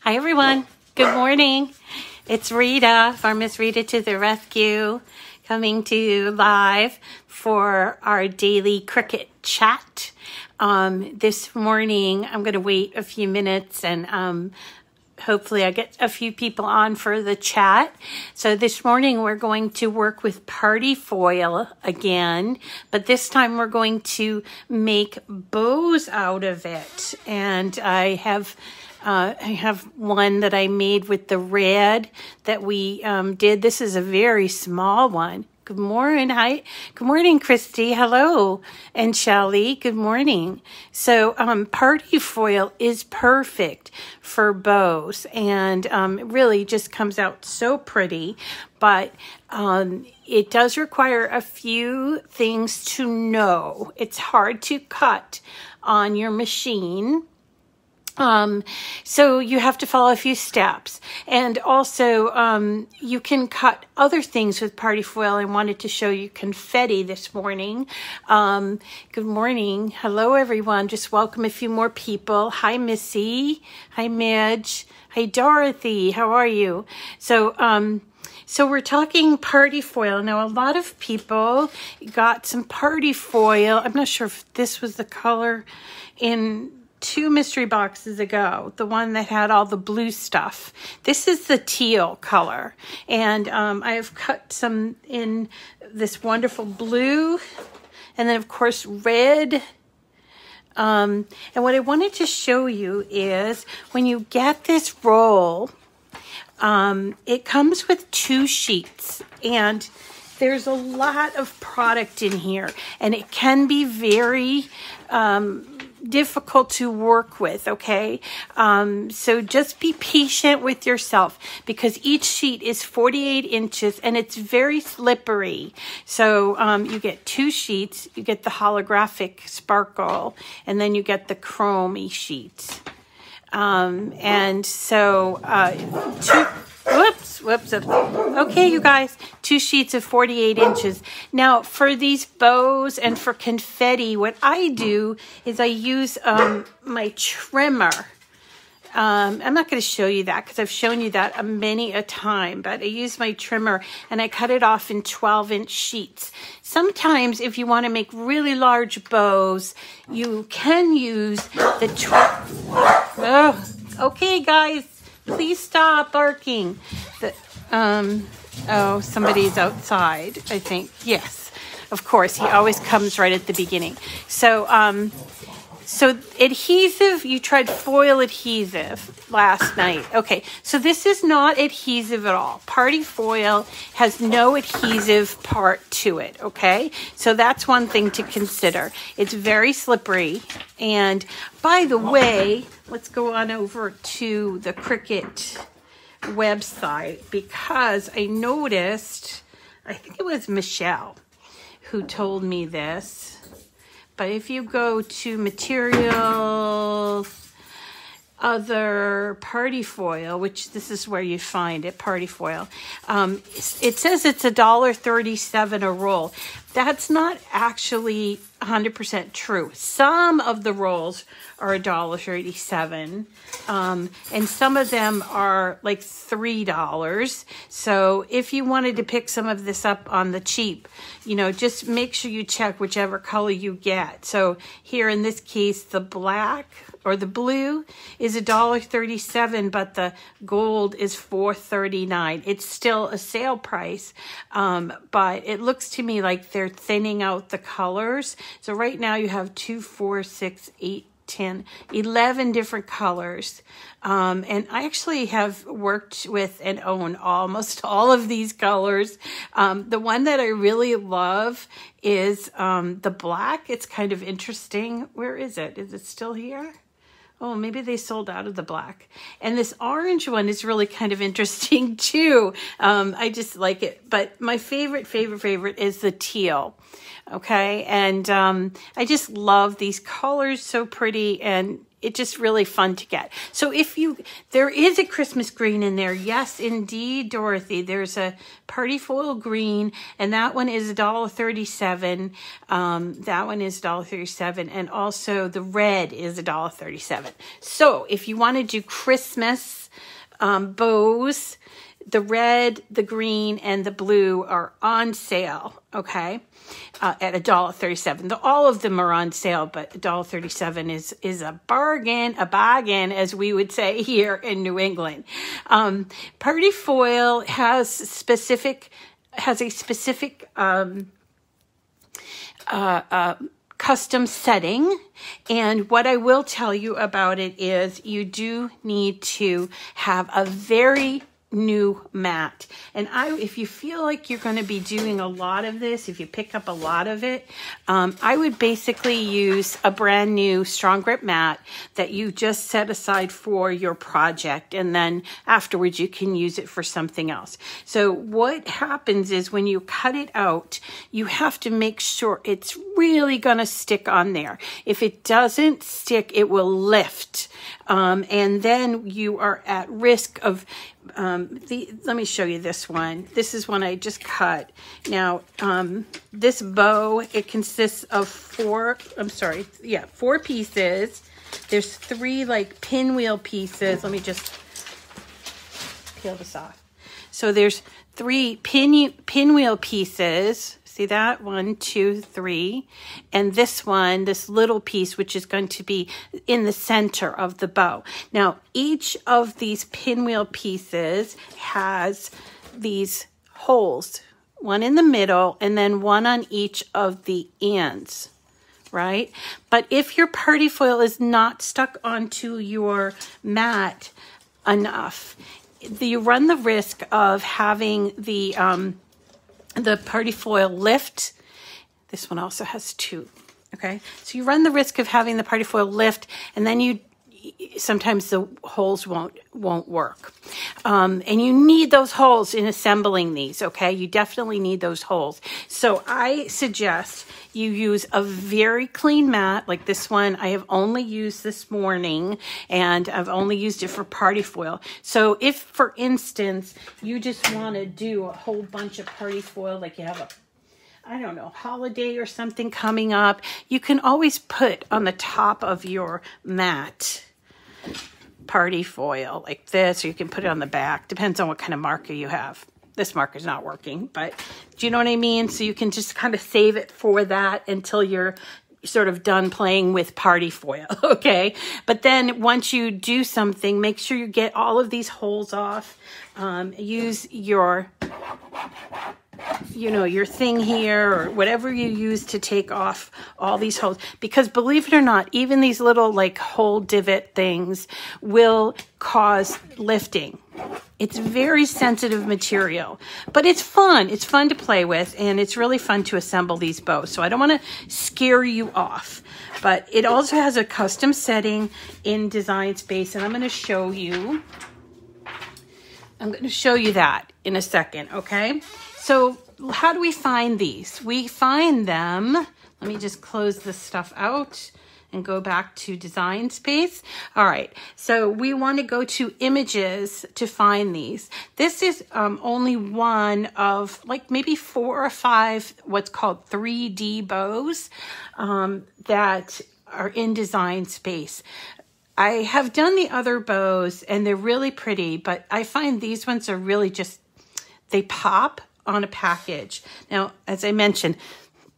Hi everyone, good morning. It's Rita, Miss Rita to the rescue, coming to you live for our daily Cricut Chat. This morning, I'm going to wait a few minutes and hopefully I get a few people on for the chat. So this morning we're going to work with party foil again, but this time we're going to make bows out of it. And I have one that I made with the red that we did. This is a very small one. Good morning. Hi. Good morning, Christy. Hello. And Shelly. Good morning. So party foil is perfect for bows, and it really just comes out so pretty, but it does require a few things to know. It's hard to cut on your machine. So you have to follow a few steps, and also, you can cut other things with party foil. I wanted to show you confetti this morning. Good morning. Hello, everyone. Just welcome a few more people. Hi, Missy. Hi, Midge. Hi, Dorothy. How are you? So we're talking party foil. Now, a lot of people got some party foil. I'm not sure if this was the color in 2 mystery boxes ago, the one that had all the blue stuff. This is the teal color, and I have cut some in this wonderful blue, and then of course red. And what I wanted to show you is when you get this roll, it comes with 2 sheets, and there's a lot of product in here, and it can be very difficult to work with, okay? So just be patient with yourself, because each sheet is 48 inches and it's very slippery. So you get 2 sheets, you get the holographic sparkle, and then you get the chromey sheets. And so whoops. Okay, you guys, 2 sheets of 48 inches. Now, for these bows and for confetti, what I do is I use my trimmer. I'm not going to show you that because I've shown you that many a time, but I use my trimmer and I cut it off in 12-inch sheets. Sometimes if you want to make really large bows, you can use the okay, guys, please stop barking. Oh, somebody's outside, I think. Yes, of course. He always comes right at the beginning. So adhesive, you tried foil adhesive last night. Okay, so this is not adhesive at all. Party foil has no adhesive part to it, okay? So that's one thing to consider. It's very slippery. And by the way, let's go on over to the Cricut website, because I noticed, I think it was Michelle who told me this, but if you go to materials, other party foil, which this is where you find it, party foil, it says it's $1.37 a roll. That's not actually 100% true. Some of the rolls are $1.37, and some of them are like $3. So if you wanted to pick some of this up on the cheap, you know, just make sure you check whichever color you get. So here in this case, the black or the blue is $1.37, but the gold is $4.39. It's still a sale price, but it looks to me like they're thinning out the colors. So right now you have 2, 4, 6, 8, 10, 11 different colors. And I actually have worked with and own almost all of these colors. The one that I really love is the black. It's kind of interesting. Where is it? Is it still here? Oh, maybe they sold out of the black. And this orange one is really kind of interesting too. I just like it. But my favorite is the teal. Okay. And I just love these colors, so pretty, and it's just really fun to get. So there is a Christmas green in there. Yes, indeed, Dorothy. There's a party foil green, and that one is $1.37. That one is $1.37, and also the red is $1.37. So if you want to do Christmas bows, the red, the green, and the blue are on sale, okay, at $1.37. All of them are on sale, but $1.37 is a bargain, as we would say here in New England. Party foil has a specific custom setting, and what I will tell you about it is you do need to have a very new mat. And if you feel like you're going to be doing a lot of this, if you pick up a lot of it, I would basically use a brand new strong grip mat that you just set aside for your project, and then afterwards you can use it for something else. So what happens is when you cut it out, you have to make sure it's really going to stick on there. If it doesn't stick, it will lift. And then you are at risk of let me show you this one. This is one I just cut. Now, this bow, it consists of four pieces. There's 3 like pinwheel pieces. Let me just peel this off. So there's 3 pinwheel pieces. See that? 1, 2, 3. And this one, this little piece, which is going to be in the center of the bow. Now, each of these pinwheel pieces has these holes, one in the middle and then one on each of the ends, right? But if your party foil is not stuck onto your mat enough, you run the risk of having the party foil lift. This one also has 2. Okay, so you run the risk of having the party foil lift, and then sometimes the holes won't work. And you need those holes in assembling these, okay? You definitely need those holes. So I suggest you use a very clean mat, like this one I have only used this morning, and I've only used it for party foil. So if, for instance, you just want to do a whole bunch of party foil, like you have holiday or something coming up, you can always put on the top of your mat party foil like this, or you can put it on the back. Depends on what kind of marker you have. This marker's not working, but do you know what I mean? So you can just kind of save it for that until you're sort of done playing with party foil, okay? But then once you do something, make sure you get all of these holes off. Use your thing here, or whatever you use to take off all these holes. Because believe it or not, even these little like hole divot things will cause lifting. It's very sensitive material, but it's fun. It's fun to play with, and it's really fun to assemble these bows. So I don't want to scare you off, but it also has a custom setting in Design Space, and I'm going to show you that in a second, okay? So how do we find these? We find them, let me just close this stuff out and go back to Design Space. All right, so we want to go to Images to find these. This is only one of like maybe 4 or 5 what's called 3D bows that are in Design Space. I have done the other bows and they're really pretty, but I find these ones are really just, they pop on a package. Now, as I mentioned,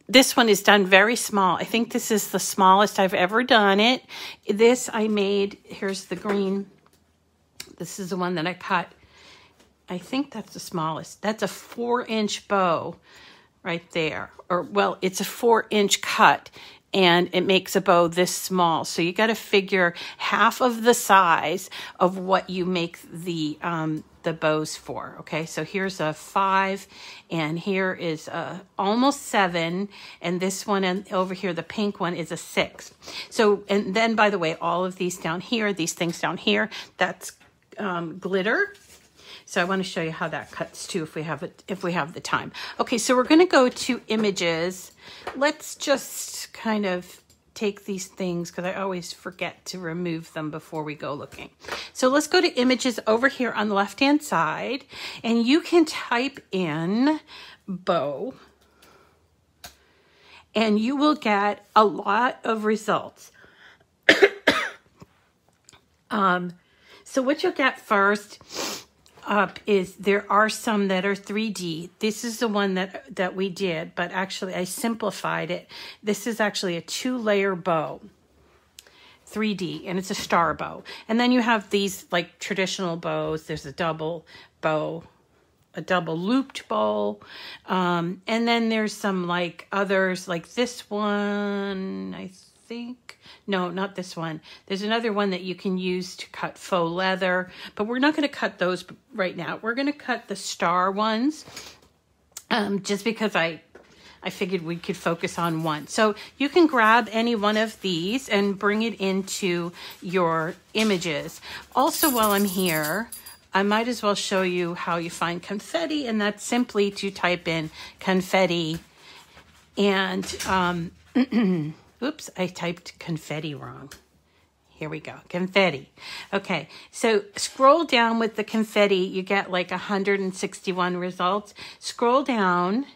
this one is done very small. I think this is the smallest I've ever done it. This I made, here's the green. This is the one that I cut. I think that's the smallest. That's a 4-inch bow right there. Or, well, it's a 4-inch cut, and it makes a bow this small. So you got to figure half of the size of what you make the bows for. Okay, so here's a 5, and here is a almost 7, and this one, and over here the pink one, is a 6. So, and then by the way, all of these down here, these things down here, that's glitter. So I want to show you how that cuts too, if we have the time. Okay, so we're going to go to Images. Let's just kind of take these things, because I always forget to remove them before we go looking. So let's go to Images over here on the left-hand side, and you can type in bow, and you will get a lot of results. So what you'll get first up is there are some that are 3D. This is the one that we did, but actually I simplified it. This is actually a 2-layer bow, 3D, and it's a star bow. And then you have these like traditional bows. There's a double bow, a double looped bow, and then there's some like others, like this one, I think. No, not this one. There's another one that you can use to cut faux leather, but we're not going to cut those right now. We're going to cut the star ones, just because I figured we could focus on one. So you can grab any one of these and bring it into your images. Also, while I'm here, I might as well show you how you find confetti, and that's simply to type in confetti and, oops, I typed confetti wrong. Here we go, confetti. Okay, so scroll down with the confetti. You get like 161 results. Scroll down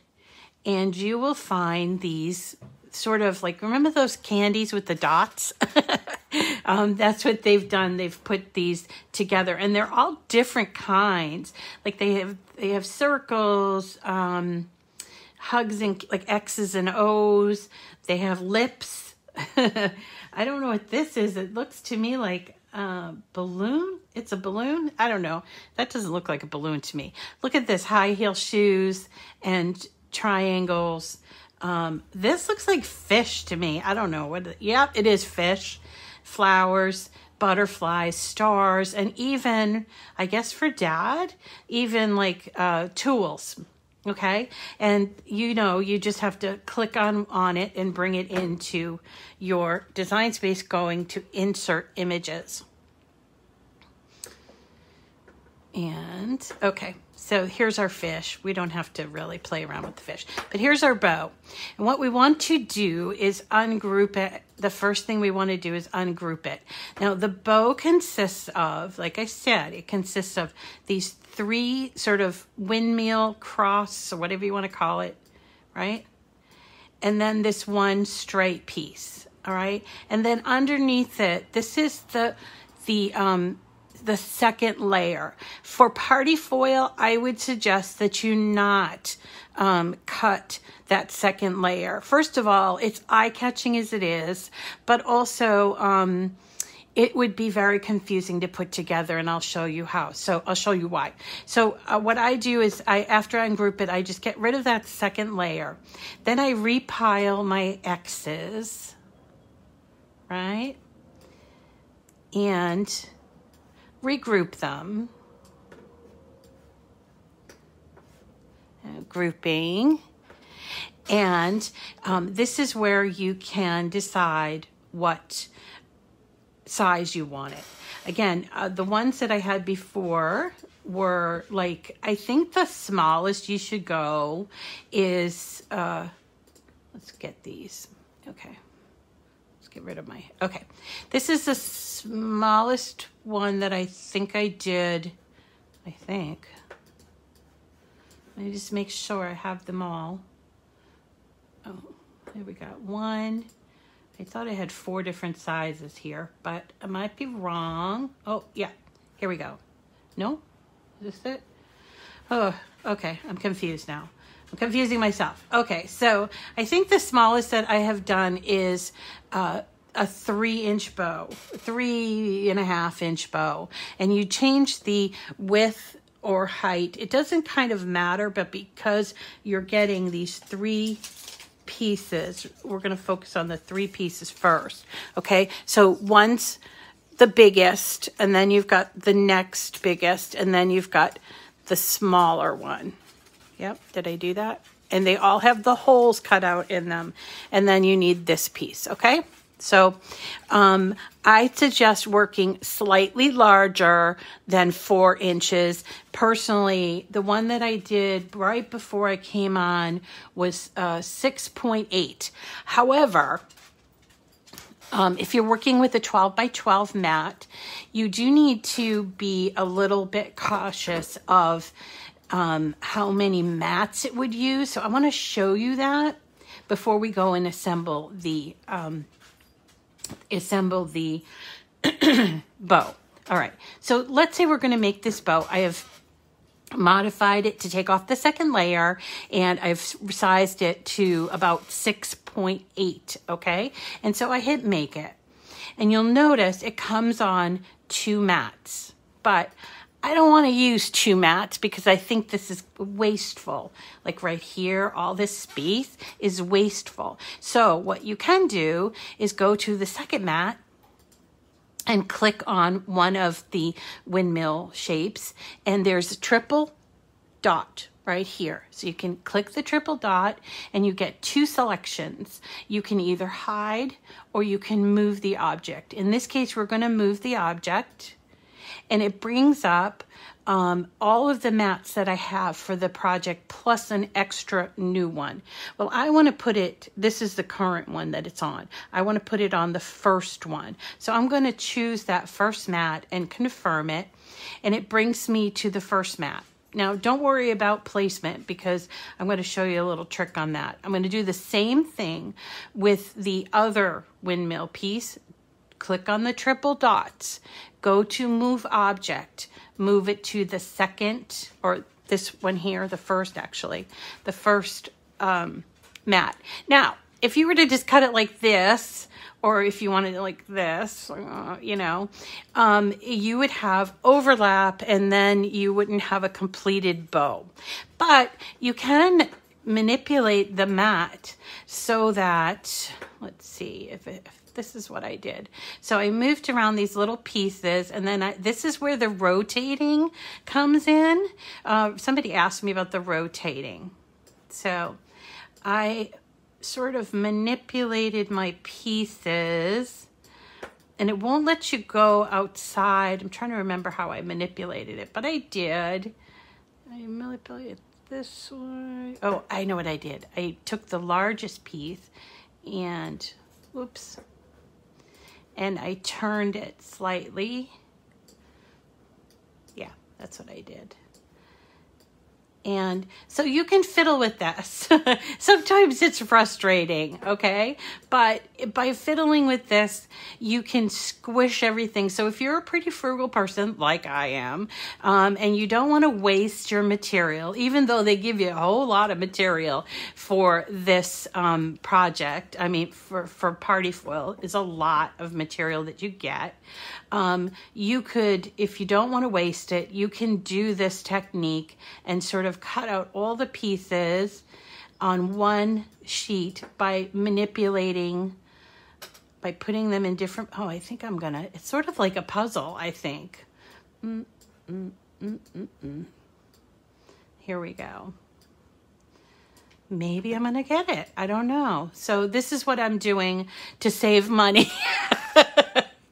and you will find these sort of like, remember those candies with the dots? That's what they've done. They've put these together, and they're all different kinds. Like they have circles, hugs and like X's and O's. They have lips. I don't know what this is. It looks to me like a balloon. It's a balloon. I don't know. That doesn't look like a balloon to me. Look at this, high heel shoes and triangles. This looks like fish to me. I don't know what. Yep, it is fish. Flowers, butterflies, stars, and even, I guess for Dad, even like tools. Okay, and you know, you just have to click on it and bring it into your design space, going to insert images. And okay, so here's our fish. We don't have to really play around with the fish, but here's our bow. And what we want to do is ungroup it. The first thing we want to do is ungroup it. Now the bow consists of, like I said, it consists of these 3 sort of windmill cross, or whatever you want to call it, right? And then this one straight piece, all right? And then underneath it, this is the second layer. For party foil, I would suggest that you not cut that second layer. First of all, it's eye-catching as it is, but also it would be very confusing to put together, and I'll show you how. So I'll show you why. So what I do is, after I ungroup it, I just get rid of that second layer. Then I repile my X's, right? And regroup them. Grouping. And this is where you can decide what size you want it. Again, the ones that I had before were like, I think the smallest you should go is, let's get these. Okay. Let's get rid of my, okay. This is the smallest one that I think I did, I think. Let me just make sure I have them all. Oh, there we go. 1. I thought I had 4 different sizes here, but I might be wrong. Oh, yeah. Here we go. No? Is this it? Oh, okay. I'm confused now. I'm confusing myself. Okay, so I think the smallest that I have done is a 3-inch bow, 3.5-inch bow. And you change the width or height. It doesn't kind of matter, but because you're getting these 3 pieces, we're going to focus on the 3 pieces first. Okay, so one's the biggest, and then you've got the next biggest, and then you've got the smaller one. Yep, did I do that? And they all have the holes cut out in them, and then you need this piece. Okay, so I suggest working slightly larger than 4 inches. Personally, the one that I did right before I came on was 6.8. However, if you're working with a 12 by 12 mat, you do need to be a little bit cautious of how many mats it would use. So I want to show you that before we go and assemble the bow. All right, so let's say we're going to make this bow. I have modified it to take off the second layer, and I've sized it to about 6.8, okay? And so I hit make it. And you'll notice it comes on 2 mats, but I don't want to use 2 mats because I think this is wasteful. Like right here, all this space is wasteful. So what you can do is go to the second mat and click on one of the windmill shapes, and there's a triple dot right here. So you can click the triple dot and you get 2 selections. You can either hide or you can move the object. In this case, we're going to move the object, and it brings up all of the mats that I have for the project plus an extra new one. Well, I want to put it, this is the current one that it's on. I want to put it on the first one. So I'm going to choose that first mat and confirm it, and it brings me to the first mat. Now, don't worry about placement because I'm going to show you a little trick on that. I'm going to do the same thing with the other windmill piece. Click on the triple dots, go to move object, move it to the second, or this one here, the first actually, the first mat. Now, if you were to just cut it like this, or if you wanted it like this, you know, you would have overlap and then you wouldn't have a completed bow. But you can manipulate the mat so that, let's see if this is what I did. So I moved around these little pieces, and then this is where the rotating comes in. Somebody asked me about the rotating. So I sort of manipulated my pieces, and it won't let you go outside. I'm trying to remember how I manipulated it, but I did. I manipulated this way. Oh, I know what I did. I took the largest piece and, whoops, and I turned it slightly. Yeah, that's what I did. And so you can fiddle with this. Sometimes it's frustrating, okay? But by fiddling with this, you can squish everything. So if you're a pretty frugal person, like I am, and you don't want to waste your material, even though they give you a whole lot of material for this project, I mean, for party foil, is a lot of material that you get. You could, if you don't want to waste it, you can do this technique and sort of cut out all the pieces on one sheet by manipulating, by putting them in different, oh, I think I'm gonna, it's sort of like a puzzle, I think. Here we go. Maybe I'm gonna get it, I don't know. So this is what I'm doing to save money.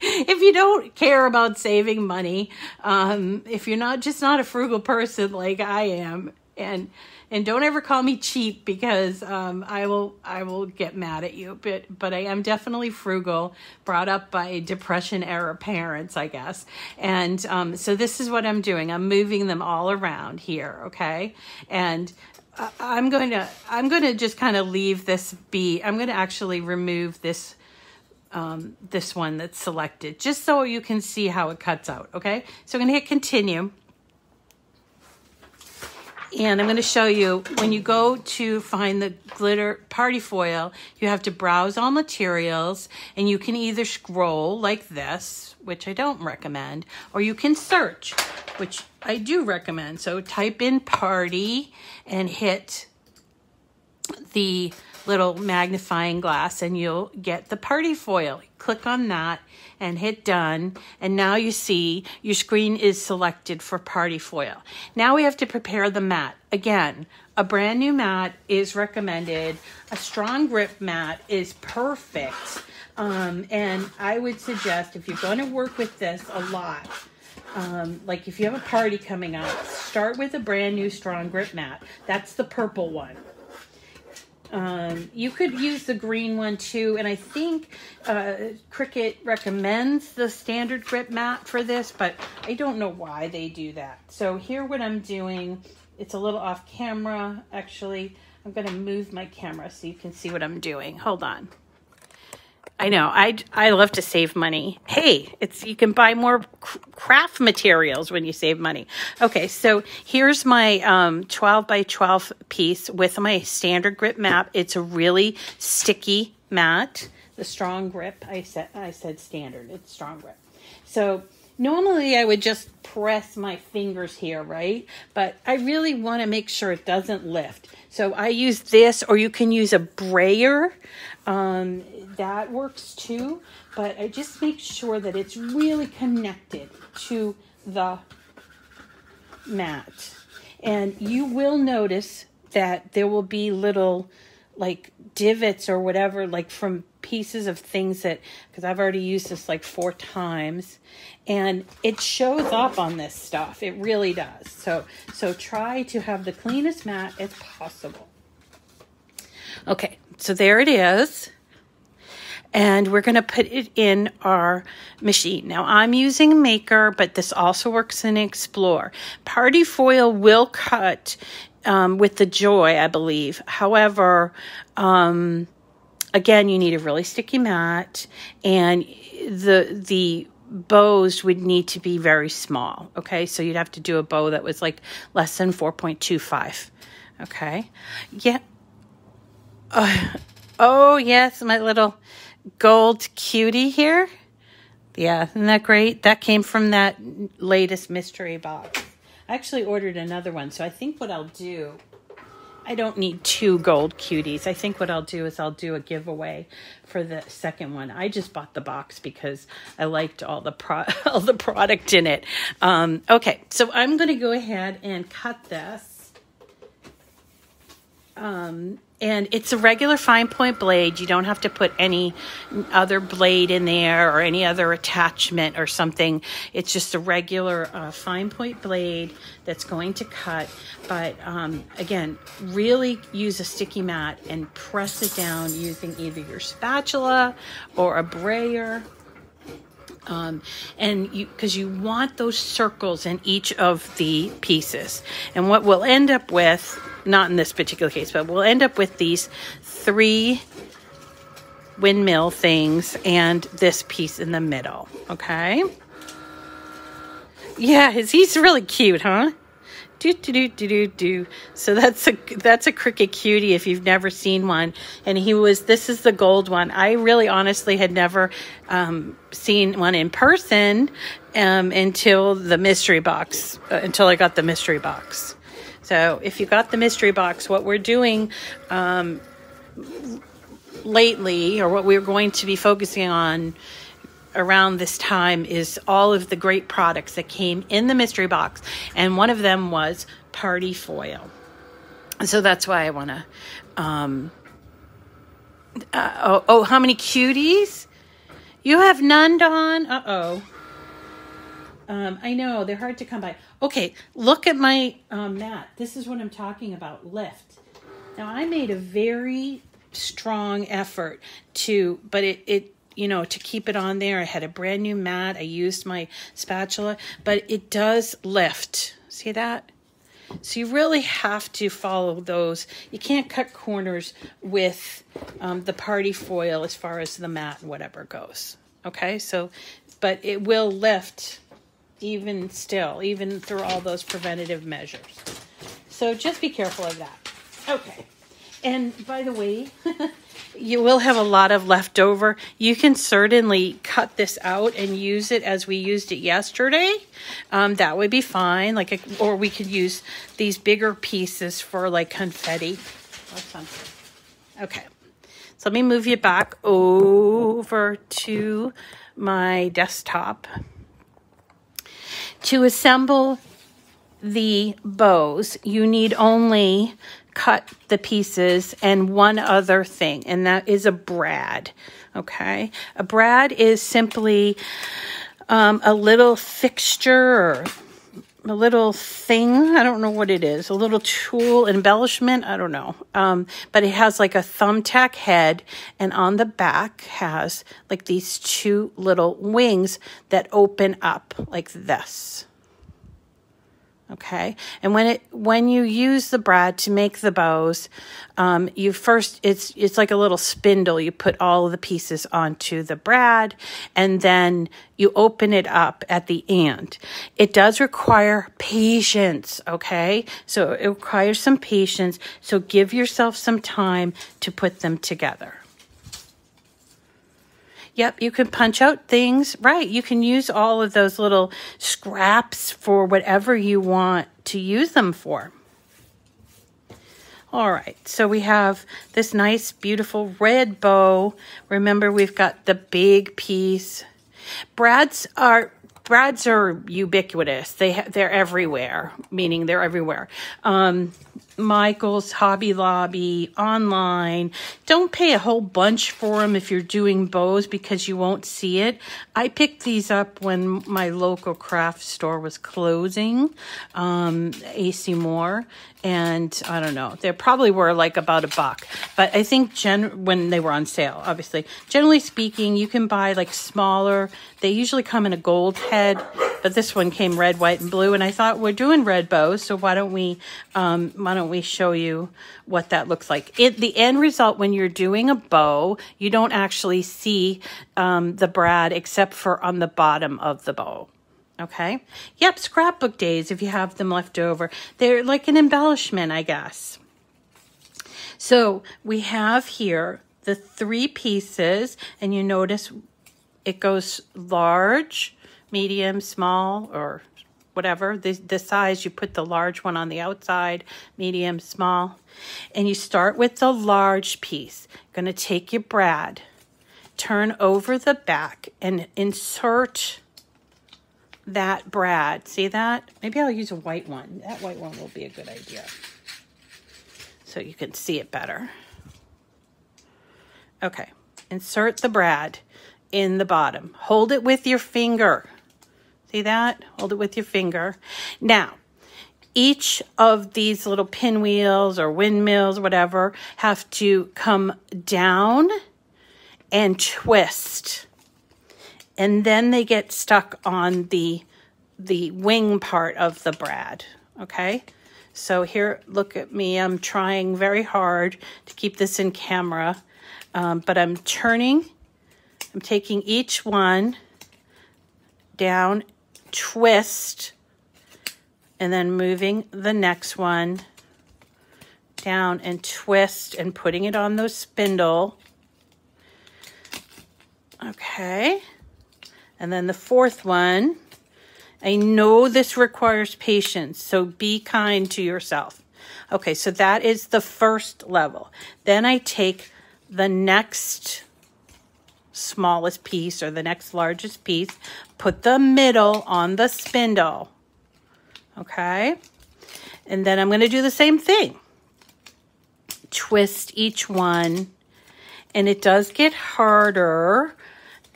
If you don't care about saving money, if you're not a frugal person like I am, and don't ever call me cheap because I will get mad at you. But I am definitely frugal, brought up by Depression era parents, I guess. And so this is what I'm doing. I'm moving them all around here, okay? And I'm going to just kind of leave this be. I'm going to actually remove this. This one that's selected, just so you can see how it cuts out, okay? So I'm gonna hit continue. And I'm gonna show you, when you go to find the glitter party foil, you have to browse all materials, and you can either scroll like this, which I don't recommend, or you can search, which I do recommend. So type in party and hit the little magnifying glass and you'll get the party foil. Click on that and hit done, and now you see your screen is selected for party foil. Now we have to prepare the mat. Again, a brand new mat is recommended. A strong grip mat is perfect, and I would suggest, if you're going to work with this a lot, like if you have a party coming up, start with a brand new strong grip mat. That's the purple one. You could use the green one too, and I think Cricut recommends the standard grip mat for this, but I don't know why they do that. So here what I'm doing, it's a little off camera actually. I'm going to move my camera so you can see what I'm doing. Hold on. I know. I love to save money. Hey, you can buy more craft materials when you save money. Okay, so here's my 12 by 12 piece with my standard grip mat. It's a really sticky mat. The strong grip. I said standard. It's strong grip. So normally I would just press my fingers here, right? But I really want to make sure it doesn't lift. So I use this, or you can use a brayer. That works too, but I just make sure that it's really connected to the mat. And you will notice that there will be little like divots or whatever, like from pieces of things that, because I've already used this like 4 times, and it shows up on this stuff. It really does. So try to have the cleanest mat as possible. Okay, so there it is. And we're going to put it in our machine. Now, I'm using Maker, but this also works in Explore. Party foil will cut with the Joy, I believe. However, again, you need a really sticky mat, and the bows would need to be very small. Okay, so you'd have to do a bow that was like less than 4.25. Okay, yeah. Oh, yes, my little gold cutie here. Yeah, isn't that great? That came from that latest mystery box. I actually ordered another one, so I think what I'll do, I don't need 2 gold cuties. I think what I'll do is I'll do a giveaway for the second one. I just bought the box because I liked all the product in it. Okay, so I'm going to go ahead and cut this. And it's a regular fine point blade. You don't have to put any other blade in there or any other attachment or something. It's just a regular fine point blade that's going to cut. But again, really use a sticky mat and press it down using either your spatula or a brayer. And because you want those circles in each of the pieces. And what we'll end up with, not in this particular case, but we'll end up with these 3 windmill things and this piece in the middle. Okay. Yeah, he's really cute, huh? Do. So that's a Cricut cutie if you've never seen one. And this is the gold one. I really honestly had never seen one in person until the mystery box, until I got the mystery box. So if you got the mystery box, what we're doing lately, or what we're going to be focusing on around this time, is all of the great products that came in the mystery box, and one of them was party foil. So that's why I want to how many cuties you have? None, Dawn? I know they're hard to come by. Okay, look at my mat. This is what I'm talking about. Lift. Now I made a very strong effort to keep it on there. I had a brand new mat. I used my spatula, but it does lift. See that? So you really have to follow those. You can't cut corners with the party foil as far as the mat and whatever goes. Okay, but it will lift even through all those preventative measures. So just be careful of that. Okay. And by the way, you will have a lot of leftover. You can certainly cut this out and use it as we used it yesterday. That would be fine. Or we could use these bigger pieces for like confetti or something. Okay. So let me move you back over to my desktop. To assemble the bows, you need only cut the pieces and one other thing, and that is a brad. Okay, a brad is simply a little fixture or a little thing. I don't know what it is. A little tool embellishment. I don't know. But it has like a thumbtack head, and on the back has like these 2 little wings that open up like this. Okay, and when you use the brad to make the bows, you first it's like a little spindle. You put all of the pieces onto the brad, and then you open it up at the end. It does require patience. Okay, so it requires some patience. So give yourself some time to put them together. Yep, you can punch out things. Right, you can use all of those little scraps for whatever you want to use them for. All right, so we have this nice, beautiful red bow. Remember, we've got the big piece. Brads are ubiquitous. They're everywhere, meaning they're everywhere. Michael's, Hobby Lobby, online. Don't pay a whole bunch for them if you're doing bows because you won't see it. I picked these up when my local craft store was closing, AC Moore, and I don't know, they probably were like about $1, but I think when they were on sale, obviously, generally speaking, you can buy like smaller. They usually come in a gold head, but this one came red, white, and blue, and I thought we're doing red bows, so why don't we show you what that looks like? The end result when you're doing a bow, you don't actually see the brad except for on the bottom of the bow. Okay. Yep. Scrapbook days, if you have them left over, they're like an embellishment, I guess. So we have here the 3 pieces, and you notice it goes large, medium, small, or whatever. The size, you put the large one on the outside, medium, small. And you start with the large piece. You're going to take your brad, turn over the back, and insert that brad. See that? Maybe I'll use a white one. That white one will be a good idea, so you can see it better. Okay, insert the brad in the bottom. Hold it with your finger. See that? Hold it with your finger. Now, each of these little pinwheels or windmills, whatever, have to come down and twist. And then they get stuck on the wing part of the brad, okay? So here, look at me. I'm trying very hard to keep this in camera, but I'm turning. I'm taking each one down, twist, and then moving the next one down and twist and putting it on the spindle. Okay. And then the 4th one. I know this requires patience, so be kind to yourself. Okay, so that is the first level. Then I take the next smallest piece or the next largest piece, put the middle on the spindle. Okay, and then I'm going to do the same thing. Twist each one, and it does get harder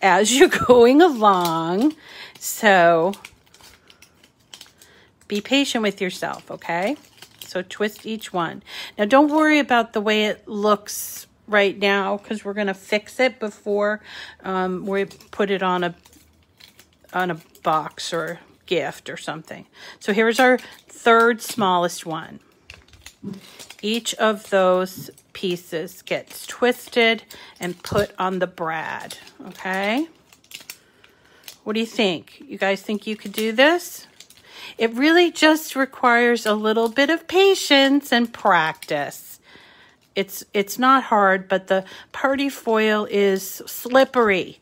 as you're going along, so be patient with yourself, okay? So twist each one. Now don't worry about the way it looks right now, because we're going to fix it before we put it on a box or gift or something. So here's our 3rd smallest one. Each of those pieces gets twisted and put on the brad, okay? What do you think? You guys think you could do this? It really just requires a little bit of patience and practice. It's not hard, but the party foil is slippery,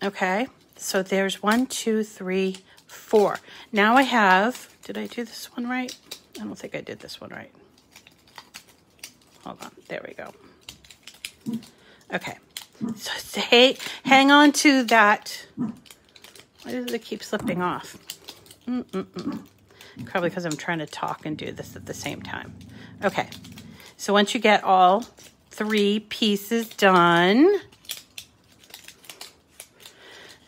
okay? So there's 1, 2, 3, 4. Now I have, did I do this one right? I don't think I did this one right. Hold on, there we go. Okay, so hang on to that. Why does it keep slipping off? Probably because I'm trying to talk and do this at the same time. Okay, so once you get all 3 pieces done,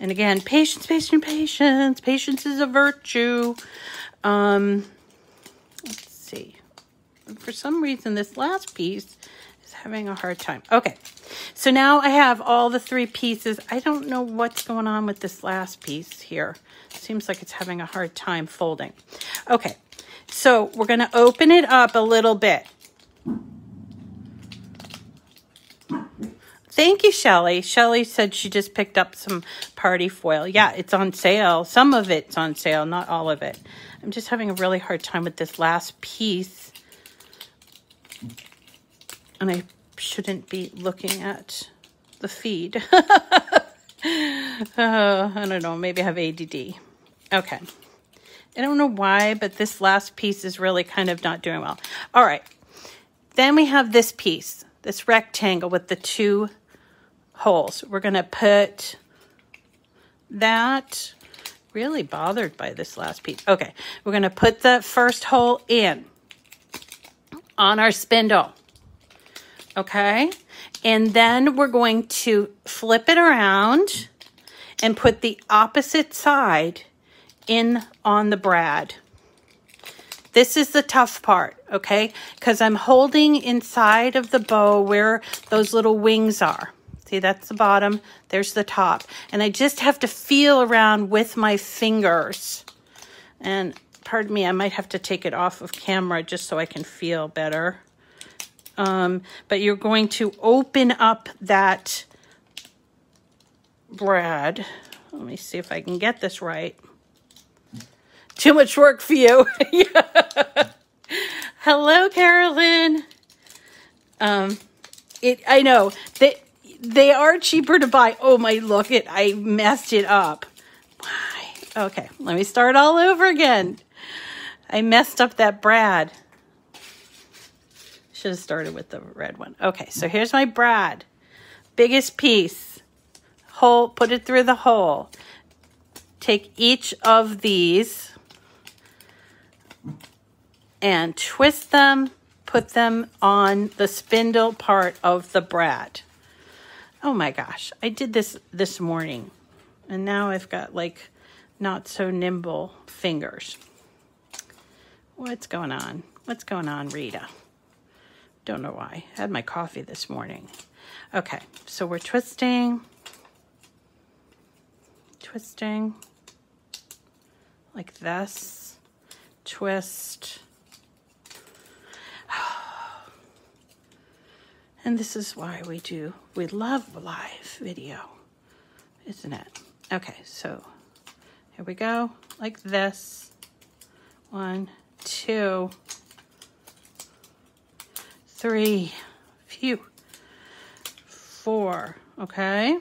and again, patience, patience, patience. Patience is a virtue. Let's see. For some reason, this last piece is having a hard time. Okay, so now I have all the 3 pieces. I don't know what's going on with this last piece here. Seems like it's having a hard time folding. Okay, so we're going to open it up a little bit. Thank you, Shelly. Shelly said she just picked up some party foil. Yeah, it's on sale. Some of it's on sale, not all of it. I'm just having a really hard time with this last piece. And I shouldn't be looking at the feed. I don't know. Maybe I have ADD. Okay. I don't know why, but this last piece is really kind of not doing well. All right. Then we have this piece, this rectangle with the 2 holes. We're going to put that. Really bothered by this last piece. Okay. We're going to put the first hole in on our spindle. Okay. And then we're going to flip it around and put the opposite side in on the brad. This is the tough part, okay? Because I'm holding inside of the bow where those little wings are. See, that's the bottom. There's the top. And I just have to feel around with my fingers. And pardon me, I might have to take it off of camera just so I can feel better. But you're going to open up that brad. Let me see if I can get this right. Too much work for you. Hello, Carolyn. I know they are cheaper to buy. Oh my, look it, I messed it up. Why? Okay, let me start all over again. I messed up that brad. Should have started with the red one. Okay, so here's my brad. Biggest piece. Hole, put it through the hole. Take each of these and twist them, put them on the spindle part of the brad. Oh my gosh, I did this morning, and now I've got like not so nimble fingers. What's going on? What's going on, Rita? Don't know why. I had my coffee this morning. Okay, so we're twisting like this, twist. And this is why we love live video, isn't it? Okay, so here we go, like this. 1, 2, 3, 4, okay?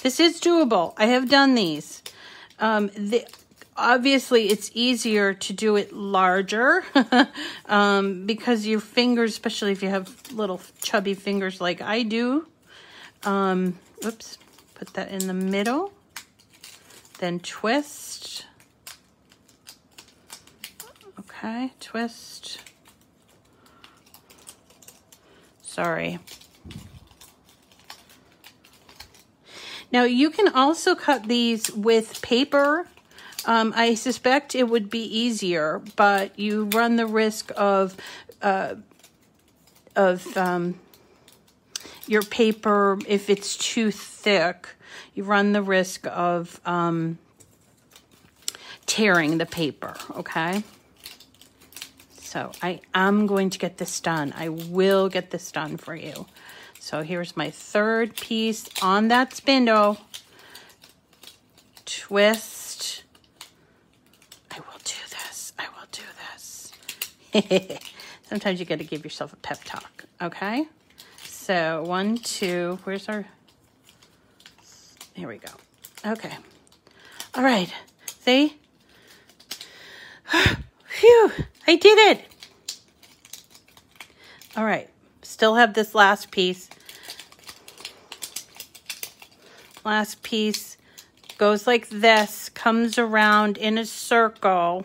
This is doable. I have done these. Obviously, it's easier to do it larger because your fingers, especially if you have little chubby fingers like I do. Oops, put that in the middle. Then twist. Okay, twist. Sorry. Now, you can also cut these with paper. I suspect it would be easier, but you run the risk of your paper, if it's too thick, you run the risk of tearing the paper, okay? So I am going to get this done. I will get this done for you. So here's my third piece on that spindle. Twist. I will do this. I will do this. Sometimes you got to give yourself a pep talk, okay? So 1, 2, where's our... Here we go. Okay. All right. See? Phew, I did it. All right. Still have this last piece. Last piece goes like this, comes around in a circle,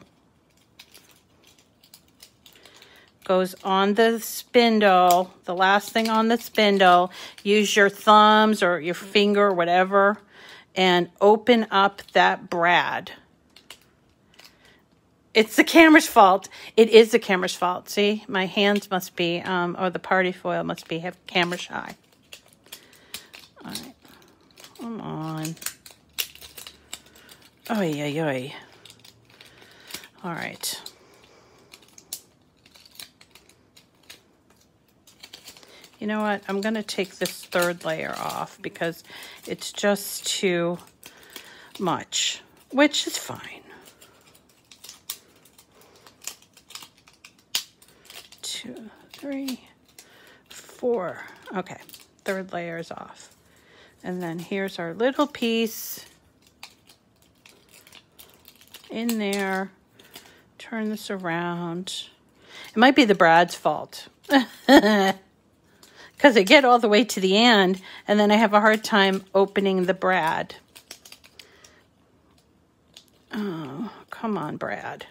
goes on the spindle, the last thing on the spindle. Use your thumbs or your finger or whatever and open up that brad. It's the camera's fault. It is the camera's fault. See, my hands must be, or the party foil must be camera shy. All right, come on. Oy, oy, oy. All right. You know what? I'm going to take this third layer off because it's just too much, which is fine. 2, 3, 4. Okay, third layer is off. And then here's our little piece in there. Turn this around. It might be the Brad's fault. Because I get all the way to the end, and then I have a hard time opening the Brad. Oh, come on, Brad.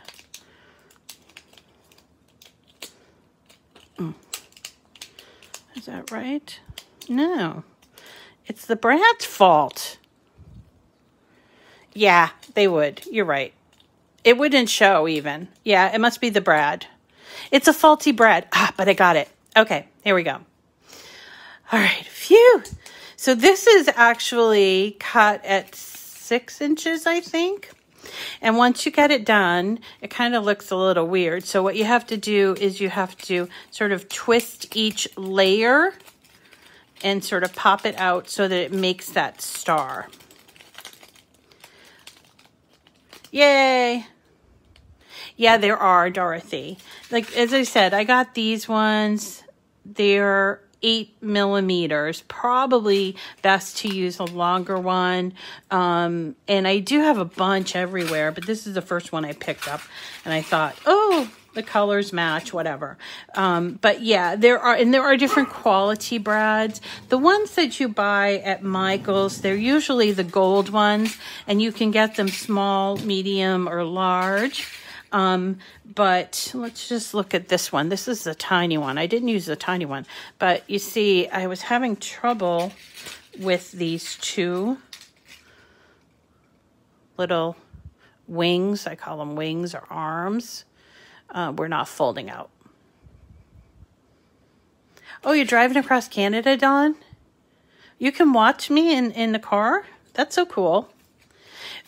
Is that right? No. It's the Brad's fault. Yeah, they would. You're right. It wouldn't show even. Yeah, it must be the Brad. It's a faulty Brad. Ah, but I got it. Okay, here we go. All right, phew. So this is actually cut at 6 inches, I think. And once you get it done, it kind of looks a little weird. So what you have to do is you have to sort of twist each layer and sort of pop it out so that it makes that star. Yay. Yeah, there are, Dorothy. Like, as I said, I got these ones. They're 8 millimeters. Probably best to use a longer one. And I do have a bunch everywhere, but this is the first one I picked up. And I thought, oh, the colors match, whatever. But yeah, there are different quality Brads. The ones that you buy at Michael's, they're usually the gold ones, and you can get them small, medium, or large. But let's just look at this one. This is the tiny one. I didn't use the tiny one, but you see, I was having trouble with these two little wings. I call them wings or arms. We're not folding out. Oh, you're driving across Canada, Dawn? You can watch me in the car? That's so cool.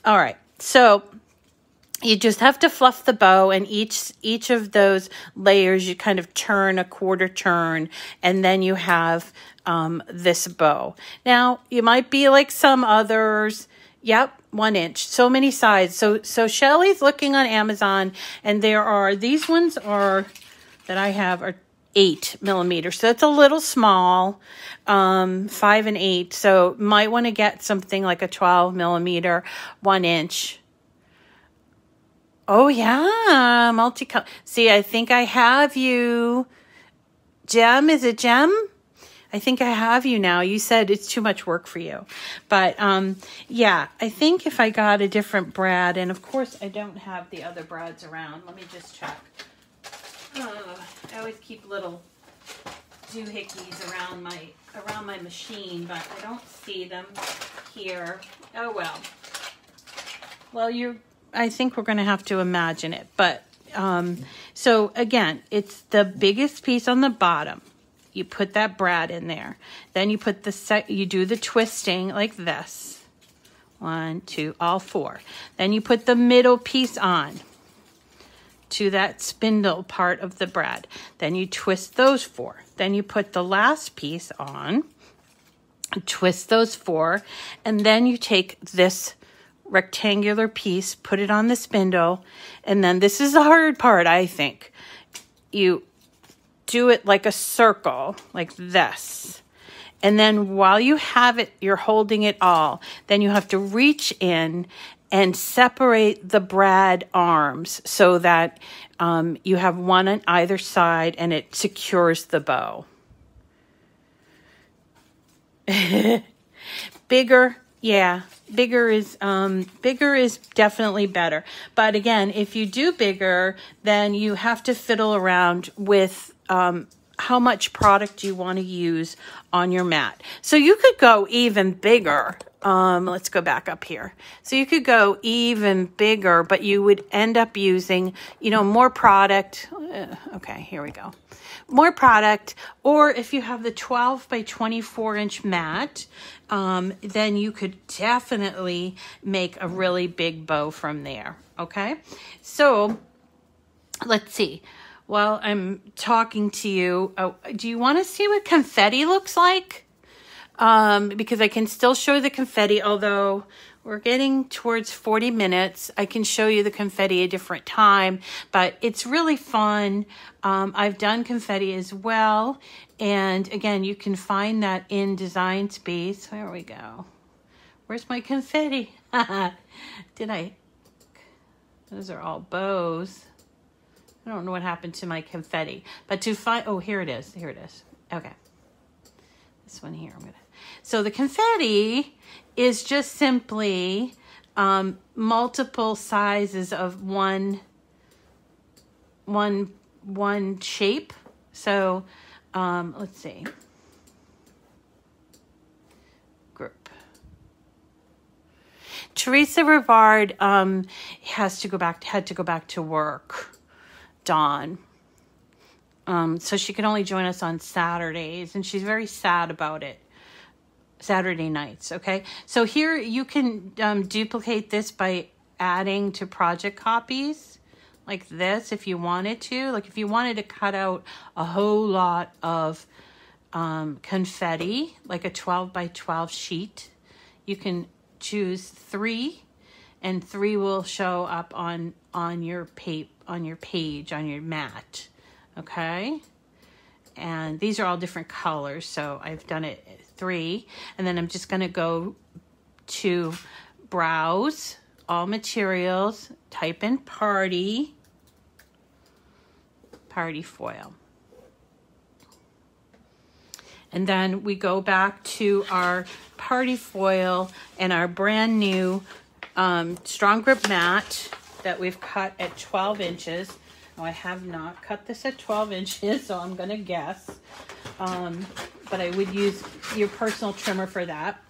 All right, so you just have to fluff the bow, and each of those layers you kind of turn a quarter turn, and then you have this bow. Now, you might be like some others. Yep, 1 inch. So many sides. So Shelly's looking on Amazon, and these ones that I have are 8 millimeters. So it's a little small, 5 and 8. So might want to get something like a 12 millimeter, 1 inch. Oh yeah, multicolor. See, I think I have you. Gem, is it Gem? I think I have you now. You said it's too much work for you. But yeah, I think if I got a different Brad, and of course I don't have the other Brads around. Let me just check. I always keep little doohickeys around my machine, but I don't see them here. Oh well. Well, I think we're going to have to imagine it. But so again, it's the biggest piece on the bottom. You put that Brad in there. Then you put you do the twisting like this. 1, 2, all 4. Then you put the middle piece on to that spindle part of the Brad. Then you twist those 4. Then you put the last piece on, twist those 4, and then you take this rectangular piece, put it on the spindle, and then this is the hard part, I think. You do it like a circle, like this. And then while you have it, you're holding it all. Then you have to reach in and separate the Brad arms so that you have one on either side and it secures the bow. Bigger, yeah. Bigger is definitely better. But again, if you do bigger, then you have to fiddle around with how much product you want to use on your mat. So you could go even bigger. Let's go back up here. So you could go even bigger, but you would end up using, more product. Okay, here we go. More product. Or if you have the 12 by 24 inch mat, then you could definitely make a really big bow from there. Okay, so let's see. While I'm talking to you, do you want to see what confetti looks like? Because I can still show the confetti, although we're getting towards 40 minutes. I can show you the confetti a different time, but it's really fun. I've done confetti as well. And again, you can find that in Design Space. There we go. Where's my confetti? Those are all bows. I don't know what happened to my confetti, but to find, oh, here it is. Here it is. Okay. This one here, so the confetti is just simply multiple sizes of one shape. So let's see. Group. Teresa Rivard had to go back to work. Dawn. So she can only join us on Saturdays, and she's very sad about it. Saturday nights, okay? So here you can duplicate this by adding to project copies like this if you wanted to. Like if you wanted to cut out a whole lot of confetti, like a 12 by 12 sheet, you can choose 3, and 3 will show up on your page, on your mat, okay? And these are all different colors, so I've done it 3, and then I'm just going to go to browse all materials, type in party foil, and then we go back to our party foil and our brand new strong grip mat that we've cut at 12 inches. Oh, I have not cut this at 12 inches, so I'm going to guess. But I would use your personal trimmer for that.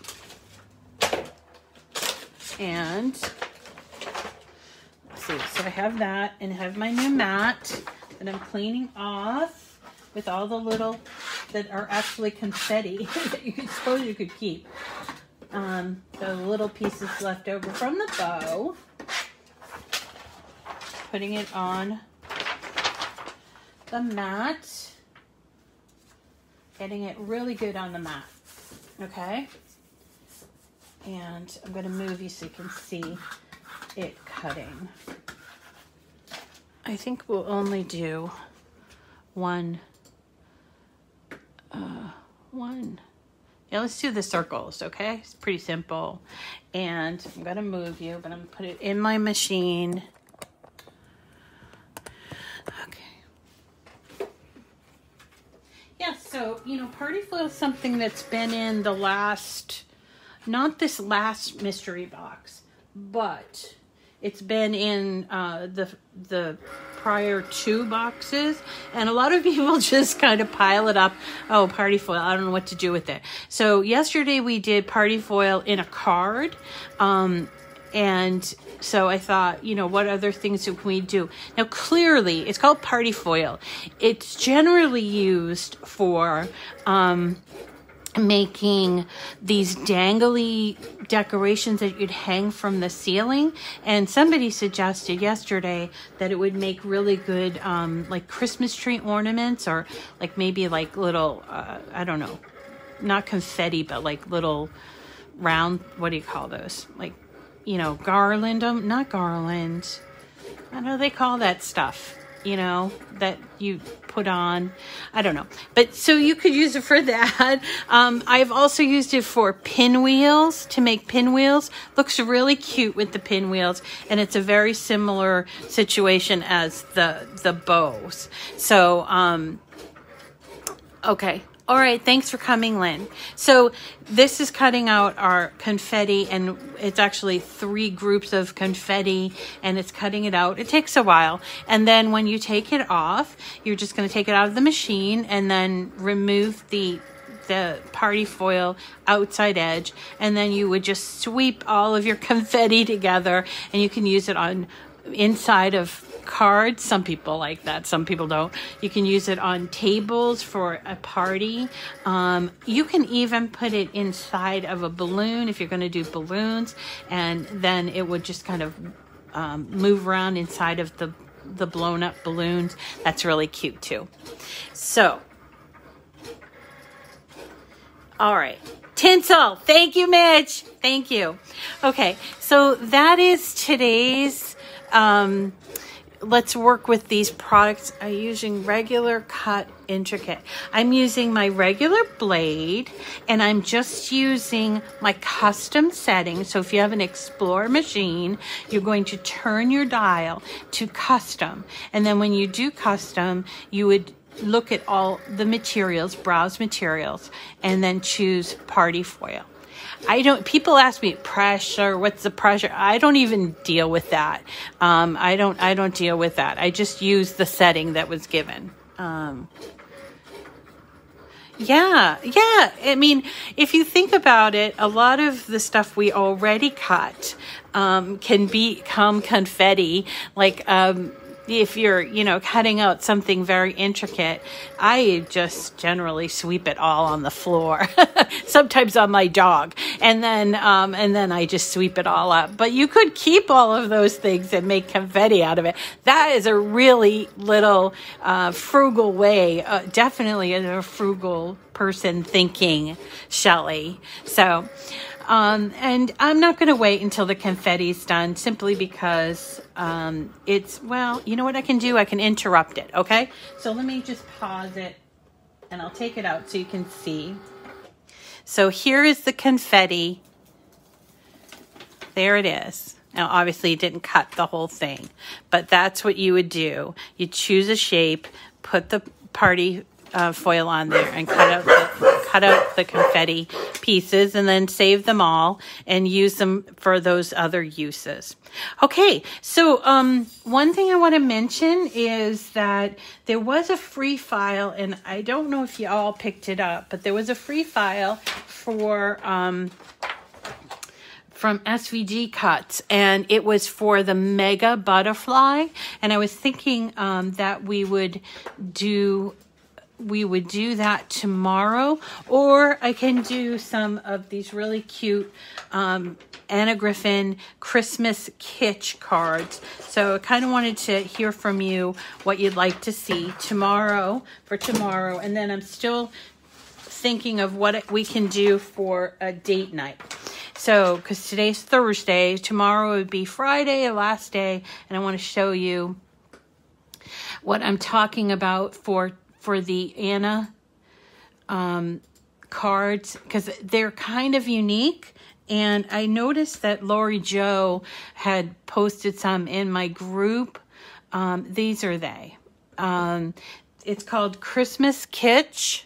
And let's see. So I have that, and I have my new mat that I'm cleaning off with all the little that are actually confetti that you could suppose you could keep. The little pieces left over from the bow. Putting it on the mat, getting it really good on the mat, okay? And I'm going to move you so you can see it cutting. I think we'll only do one. Yeah, let's do the circles, okay? It's pretty simple. And I'm going to move you, but I'm going to put it in my machine. Yeah, so, you know, party foil is something that's been in the last, not this last mystery box, but it's been in the prior 2 boxes, and a lot of people just kind of pile it up. Oh, party foil, I don't know what to do with it. So yesterday we did party foil in a card, and so I thought, you know, what other things can we do? Now, clearly, it's called party foil. It's generally used for making these dangly decorations that you'd hang from the ceiling. And somebody suggested yesterday that it would make really good like Christmas tree ornaments, or like maybe like little, I don't know, not confetti, but like little round, what do you call those? Like, you know, garland, not garland. I know they call that stuff, you know, that you put on. I don't know. But so you could use it for that. I've also used it for pinwheels, to make pinwheels. Looks really cute with the pinwheels. And it's a very similar situation as the bows. So, okay. All right, thanks for coming, Lynn. So this is cutting out our confetti, and it's actually 3 groups of confetti, and it's cutting it out. It takes a while. And then when you take it off, you're just going to take it out of the machine and then remove the party foil outside edge, and then you would just sweep all of your confetti together, and you can use it on inside of cards. Some people like that, some people don't. You can use it on tables for a party. You can even put it inside of a balloon if you're going to do balloons, and then it would just kind of move around inside of the blown up balloons. That's really cute too. So, all right. Tinsel. Thank you, Mitch. Thank you. Okay. So that is today's, let's work with these products. I'm using regular cut intricate. I'm using my regular blade, and I'm just using my custom setting. So if you have an Explorer machine, you're going to turn your dial to custom. And then when you do custom, you would look at all the materials, browse materials, and then choose party foil. People ask me pressure, what's the pressure? I don't even deal with that. I don't deal with that. I just use the setting that was given. Yeah. I mean, if you think about it, a lot of the stuff we already cut, can become confetti, like, if you're, cutting out something very intricate, I just generally sweep it all on the floor, sometimes on my dog. And then I just sweep it all up. But you could keep all of those things and make confetti out of it. That is a really little, frugal way, definitely a frugal person thinking, Shelley. So, and I'm not going to wait until the confetti's done simply because, you know what I can do? I can interrupt it. Okay. So let me just pause it and I'll take it out so you can see. So here is the confetti. There it is. Now, obviously it didn't cut the whole thing, but that's what you would do. You choose a shape, put the party foil on there and cut out the confetti pieces, and then save them all and use them for those other uses. Okay, so one thing I want to mention is that there was a free file, and I don't know if you all picked it up, but there was a free file for from SVG Cuts, and it was for the Mega Butterfly, and I was thinking that we would do that tomorrow, or I can do some of these really cute Anna Griffin Christmas Kitsch cards. So I kind of wanted to hear from you what you'd like to see tomorrow, and then I'm still thinking of what we can do for a date night. So, because today's Thursday, tomorrow would be Friday, the last day, and I want to show you what I'm talking about for the Anna cards, because they're kind of unique. And I noticed that Lori Jo had posted some in my group. These are they. It's called Christmas Kitsch.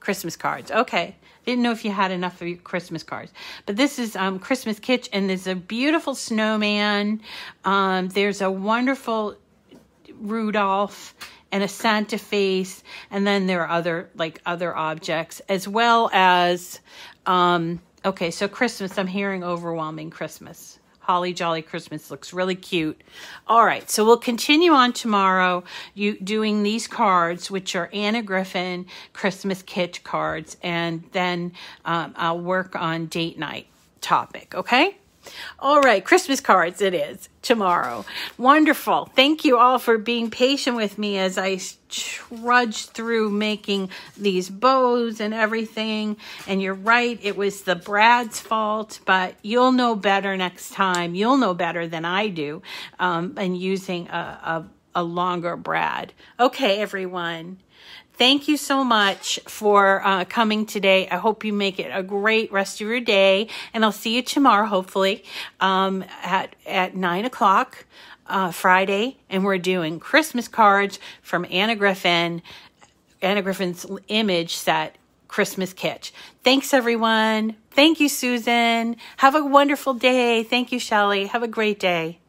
Christmas cards. Okay. Didn't know if you had enough of your Christmas cards. But this is Christmas Kitsch, and there's a beautiful snowman. There's a wonderful Rudolph and a Santa face, and then there are other objects, as well as okay, so Christmas, I'm hearing overwhelming Christmas. Holly Jolly Christmas looks really cute. All right, so we'll continue on tomorrow doing these cards, which are Anna Griffin Christmas Kitsch cards, and then I'll work on date night topic, okay? All right, Christmas cards it is tomorrow. Wonderful. Thank you all for being patient with me as I trudged through making these bows and everything. And you're right, it was the Brad's fault, but you'll know better next time. You'll know better than I do, and using a longer brad. Okay, everyone. Thank you so much for coming today. I hope you make it a great rest of your day. And I'll see you tomorrow, hopefully, at 9 o'clock Friday. And we're doing Christmas cards from Anna Griffin's image set, Christmas Kitsch. Thanks, everyone. Thank you, Susan. Have a wonderful day. Thank you, Shelley. Have a great day.